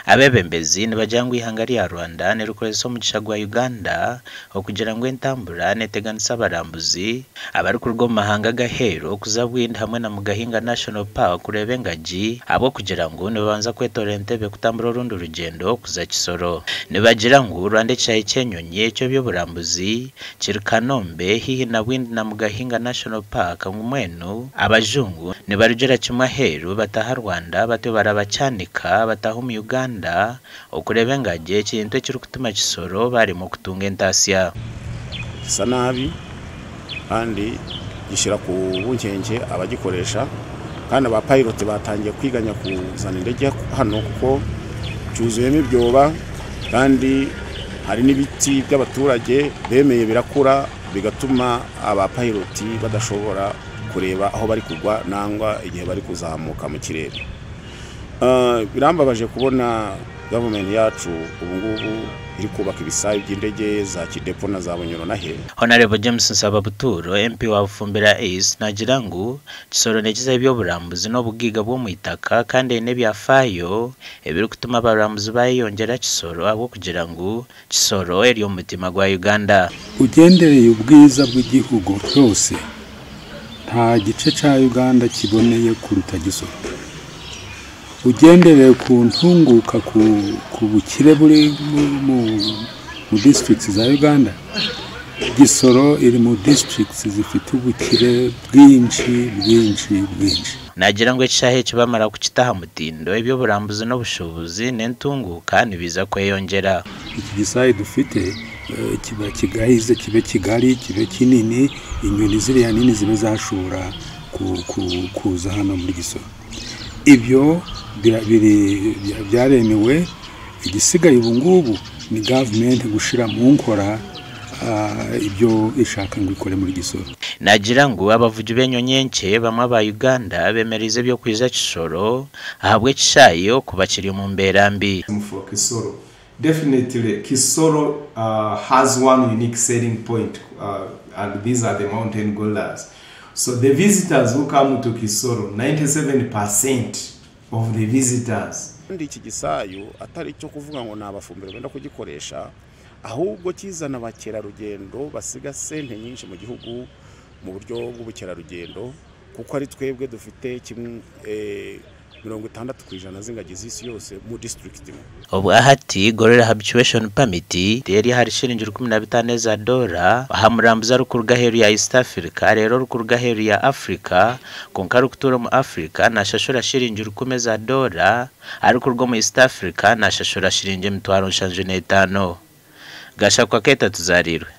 Abebembezi nibajangwa ihanga rya Rwanda nerukoreso mu gishagwa Uganda okugira ngo entambura neteganisa abarambuzi abari kurwo mahanga gahero kuzabwinda hamwe na Mugahinga National Park kureba engagi abo kugira ngo nibanza kwetora entebe kutambura urundi rugendo kuza Kisoro nibagira ngo Rwanda ky'enyonyi cyo by'uburambuzi Kanombe hihi na Bwindi na Mugahinga National Park ngumwenu abajungu nibarugera kimwe heru bataha Rwanda bato barabacanika bataha mu Uganda okureba engagi ikintu kiri kutuma Kisoro bari mu kutunga entasya sanabi kandi gishira ku bunkenke abagikoresha kandi aba pilot batangiye kwiganya kuzana indege hano kuko cyuzuyemo ibyoba kandi hari n'ibiti by'abaturage bemeye birakura bigatuma aba pilot badashobora kureba aho bari kugwa nangwa igihe bari kuzamuka mu kirere. Birambabaje kubona Gavumenti yacu ubungubu iri kubaka ibisayi by'indege za kidepo na za Bunyoro na he. Honorable James Nsababuturo MP wa Bufumbira East nagira ngo Kisoro nekiza ibyo burambuzi no bugiga bwo mu itaka kandi ne byafayo ebiri kutuma abarambuzi bayongera Kisoro abo kugira ngo Kisoro eri umutima gwa Uganda. Ugendereye ubwiza bw'igihugu cyose nta gice ca Uganda kiboneye kuruta Kisoro. Ugendereye ku ntunguka ku bukire buri mu districts za Uganda. Kisoro iri mu districts zifite ubukire bwinshi. Nagira ngo ekishaayi kibamara kukitaha mutindo ibyo burambuzi no bushobozi n'entunguka nibiza kweyongera. Iki gisayi dufite kiba kigahize kibe kigari kibe kinini inyoni ziriya nini zibe zashobora kuza hano muri Kisoro. Ibyo byaremewe igisigaye ubungubu ni Gavumenti gushira mu nkora ibyo ishaka ngo ikore muri Kisoro. Nagira ngo abavugi b'enyonyenke bamwe ba Uganda bemerize byo kwiza Kisoro ahabwe ekishaayi kubakiri mu mberambi. For Kisoro, definitely Kisoro has one unique selling point and these are the mountain gorillas. So the visitors who come to Kisoro, 97% of the visitors. Iki gisayo atari cyo kuvuga ngo nabafumbire benda kugikoresha ahubwo kizana abakerarugendo basiga sente nyinshi mu gihugu mu buryo bw'ubukerarugendo kuko ari twebwe dufite kimwe 60% z'ingagi z'isi yose mu district. Obu ahati gorilla habituation permit yari hari shilingi $15 hamurambuza rukurga heru ya East Africa rero rukurga heru ya Africa konkaru kutura mu Africa na shashura shilingi $10 arukurgo mu East Africa na shashura shilingi $75 gasha kwa keta tuzarirwe.